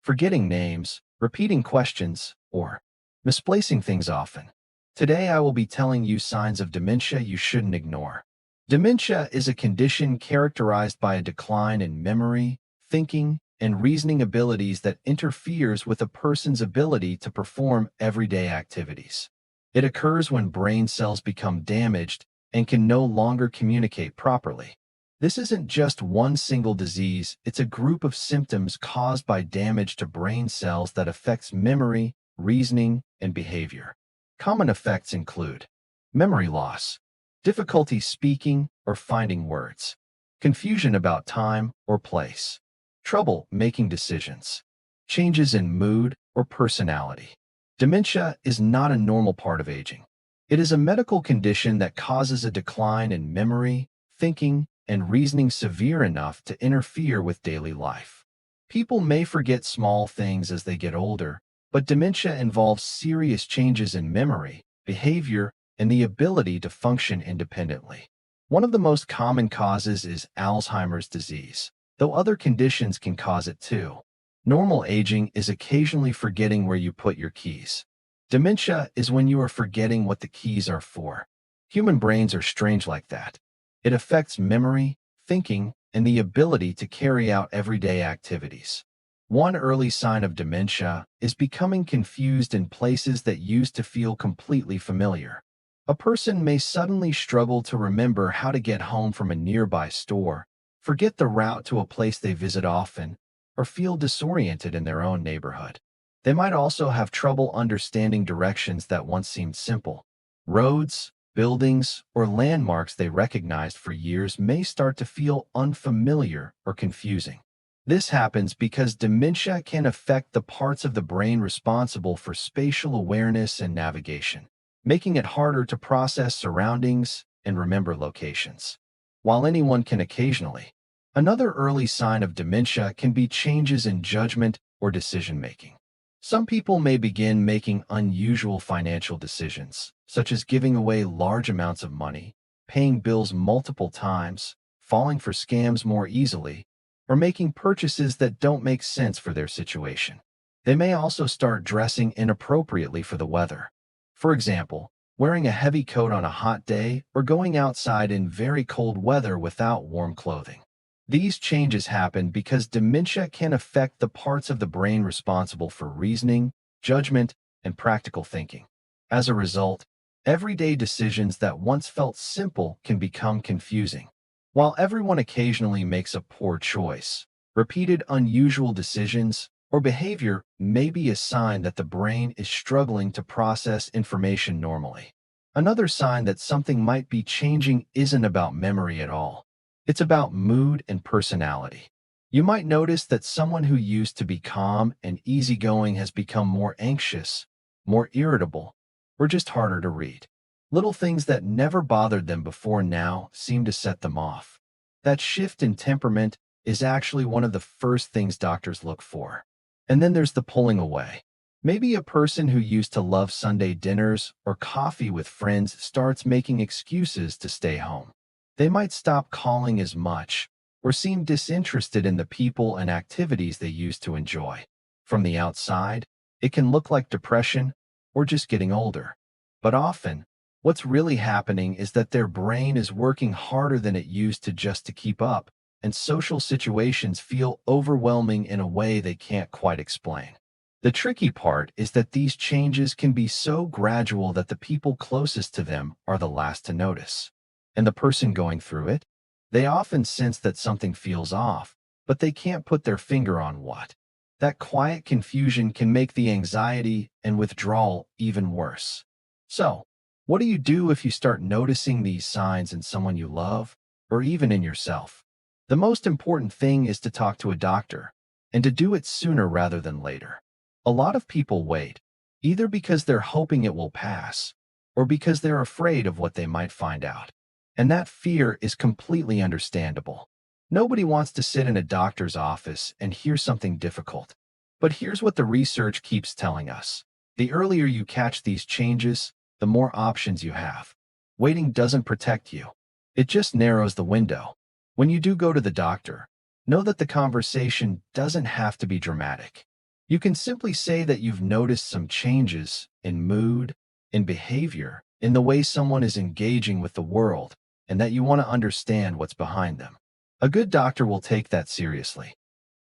forgetting names, repeating questions, or misplacing things often. Today I will be telling you signs of dementia you shouldn't ignore. Dementia is a condition characterized by a decline in memory, thinking, and reasoning abilities that interferes with a person's ability to perform everyday activities. It occurs when brain cells become damaged and can no longer communicate properly. This isn't just one single disease, it's a group of symptoms caused by damage to brain cells that affects memory, reasoning, and behavior. Common effects include memory loss, difficulty speaking or finding words, confusion about time or place, trouble making decisions, changes in mood or personality. Dementia is not a normal part of aging. It is a medical condition that causes a decline in memory, thinking, and reasoning severe enough to interfere with daily life. People may forget small things as they get older, but dementia involves serious changes in memory, behavior, and the ability to function independently. One of the most common causes is Alzheimer's disease, though other conditions can cause it too. Normal aging is occasionally forgetting where you put your keys. Dementia is when you are forgetting what the keys are for. Human brains are strange like that. It affects memory, thinking, and the ability to carry out everyday activities. One early sign of dementia is becoming confused in places that used to feel completely familiar. A person may suddenly struggle to remember how to get home from a nearby store, forget the route to a place they visit often, or feel disoriented in their own neighborhood. They might also have trouble understanding directions that once seemed simple. Roads, buildings, or landmarks they recognized for years may start to feel unfamiliar or confusing. This happens because dementia can affect the parts of the brain responsible for spatial awareness and navigation, making it harder to process surroundings and remember locations. While anyone can occasionally, another early sign of dementia can be changes in judgment or decision-making. Some people may begin making unusual financial decisions, such as giving away large amounts of money, paying bills multiple times, falling for scams more easily, or making purchases that don't make sense for their situation. They may also start dressing inappropriately for the weather. For example, wearing a heavy coat on a hot day or going outside in very cold weather without warm clothing. These changes happen because dementia can affect the parts of the brain responsible for reasoning, judgment, and practical thinking. As a result, everyday decisions that once felt simple can become confusing. While everyone occasionally makes a poor choice, repeated unusual decisions or behavior may be a sign that the brain is struggling to process information normally. Another sign that something might be changing isn't about memory at all. It's about mood and personality. You might notice that someone who used to be calm and easygoing has become more anxious, more irritable, or just harder to read. Little things that never bothered them before now seem to set them off. That shift in temperament is actually one of the first things doctors look for. And then there's the pulling away. Maybe a person who used to love Sunday dinners or coffee with friends starts making excuses to stay home. They might stop calling as much or seem disinterested in the people and activities they used to enjoy. From the outside, it can look like depression or just getting older. But often, what's really happening is that their brain is working harder than it used to just to keep up, and social situations feel overwhelming in a way they can't quite explain. The tricky part is that these changes can be so gradual that the people closest to them are the last to notice. And the person going through it, they often sense that something feels off, but they can't put their finger on what. That quiet confusion can make the anxiety and withdrawal even worse. So, what do you do if you start noticing these signs in someone you love, or even in yourself? The most important thing is to talk to a doctor, and to do it sooner rather than later. A lot of people wait, either because they're hoping it will pass, or because they're afraid of what they might find out. And that fear is completely understandable. Nobody wants to sit in a doctor's office and hear something difficult. But here's what the research keeps telling us. The earlier you catch these changes, the more options you have. Waiting doesn't protect you. It just narrows the window. When you do go to the doctor, know that the conversation doesn't have to be dramatic. You can simply say that you've noticed some changes in mood, in behavior, in the way someone is engaging with the world, and that you want to understand what's behind them. A good doctor will take that seriously.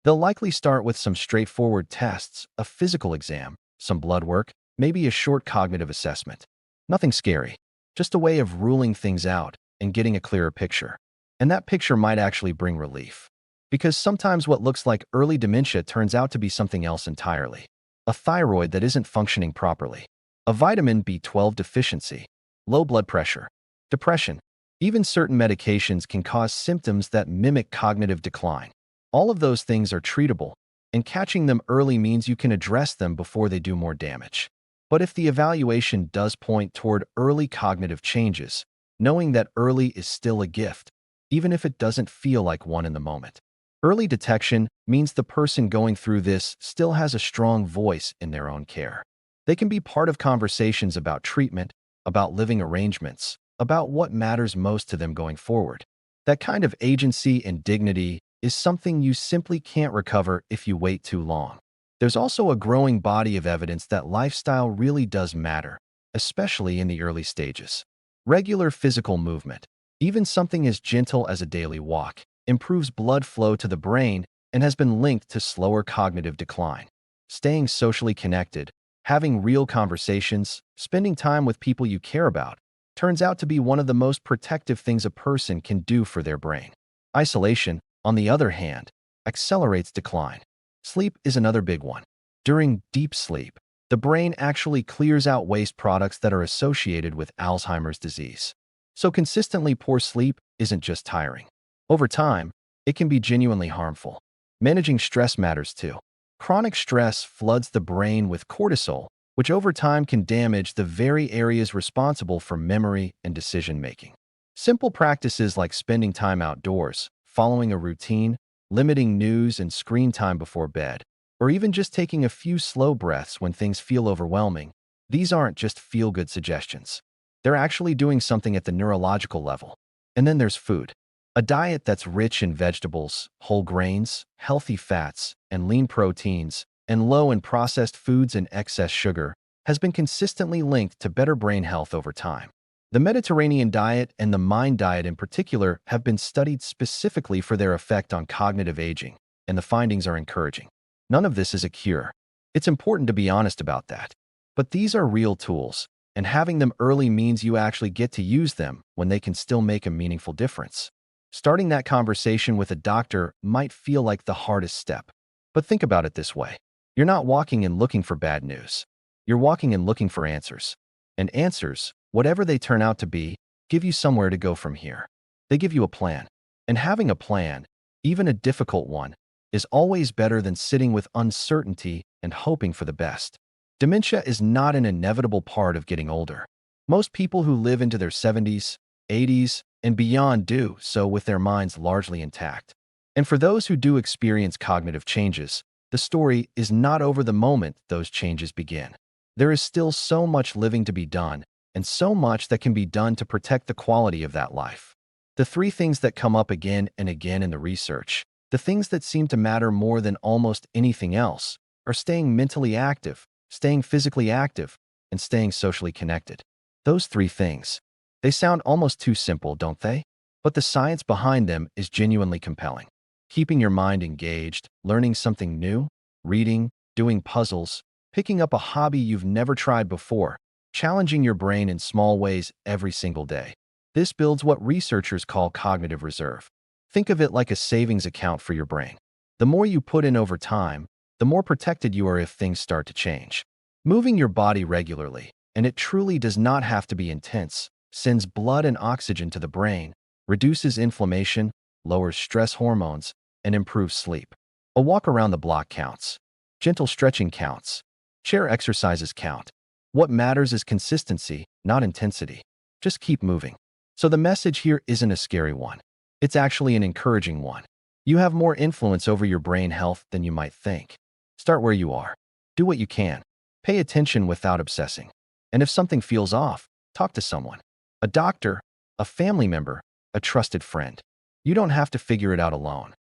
They'll likely start with some straightforward tests, a physical exam, some blood work, maybe a short cognitive assessment. Nothing scary, just a way of ruling things out and getting a clearer picture. And that picture might actually bring relief. Because sometimes what looks like early dementia turns out to be something else entirely. A thyroid that isn't functioning properly, a vitamin B12 deficiency, low blood pressure, depression. Even certain medications can cause symptoms that mimic cognitive decline. All of those things are treatable, and catching them early means you can address them before they do more damage. But if the evaluation does point toward early cognitive changes, knowing that early is still a gift, even if it doesn't feel like one in the moment. Early detection means the person going through this still has a strong voice in their own care. They can be part of conversations about treatment, about living arrangements, about what matters most to them going forward. That kind of agency and dignity is something you simply can't recover if you wait too long. There's also a growing body of evidence that lifestyle really does matter, especially in the early stages. Regular physical movement, even something as gentle as a daily walk, improves blood flow to the brain and has been linked to slower cognitive decline. Staying socially connected, having real conversations, spending time with people you care about, turns out to be one of the most protective things a person can do for their brain. Isolation, on the other hand, accelerates decline. Sleep is another big one. During deep sleep, the brain actually clears out waste products that are associated with Alzheimer's disease. So consistently poor sleep isn't just tiring. Over time, it can be genuinely harmful. Managing stress matters too. Chronic stress floods the brain with cortisol, which over time can damage the very areas responsible for memory and decision-making. Simple practices like spending time outdoors, following a routine, limiting news and screen time before bed, or even just taking a few slow breaths when things feel overwhelming, these aren't just feel-good suggestions. They're actually doing something at the neurological level. And then there's food. A diet that's rich in vegetables, whole grains, healthy fats, and lean proteins, and low in processed foods and excess sugar, has been consistently linked to better brain health over time. The Mediterranean diet and the MIND diet in particular have been studied specifically for their effect on cognitive aging, and the findings are encouraging. None of this is a cure. It's important to be honest about that. But these are real tools, and having them early means you actually get to use them when they can still make a meaningful difference. Starting that conversation with a doctor might feel like the hardest step. But think about it this way. You're not walking in looking for bad news. You're walking in looking for answers. And answers, whatever they turn out to be, give you somewhere to go from here. They give you a plan. And having a plan, even a difficult one, is always better than sitting with uncertainty and hoping for the best. Dementia is not an inevitable part of getting older. Most people who live into their 70s, 80s, and beyond do so with their minds largely intact. And for those who do experience cognitive changes, the story is not over the moment those changes begin. There is still so much living to be done, and so much that can be done to protect the quality of that life. The three things that come up again and again in the research, the things that seem to matter more than almost anything else, are staying mentally active, staying physically active, and staying socially connected. Those three things. They sound almost too simple, don't they? But the science behind them is genuinely compelling. Keeping your mind engaged, learning something new, reading, doing puzzles, picking up a hobby you've never tried before, challenging your brain in small ways every single day. This builds what researchers call cognitive reserve. Think of it like a savings account for your brain. The more you put in over time, the more protected you are if things start to change. Moving your body regularly, and it truly does not have to be intense, sends blood and oxygen to the brain, reduces inflammation, lowers stress hormones, and improves sleep. A walk around the block counts. Gentle stretching counts. Chair exercises count. What matters is consistency, not intensity. Just keep moving. So the message here isn't a scary one. It's actually an encouraging one. You have more influence over your brain health than you might think. Start where you are. Do what you can. Pay attention without obsessing. And if something feels off, talk to someone. A doctor, a family member, a trusted friend. You don't have to figure it out alone.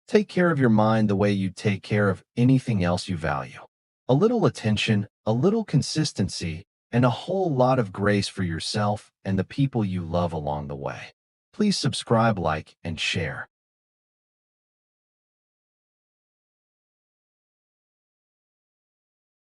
Take care of your mind the way you take care of anything else you value. A little attention, a little consistency, and a whole lot of grace for yourself and the people you love along the way. Please subscribe, like, and share.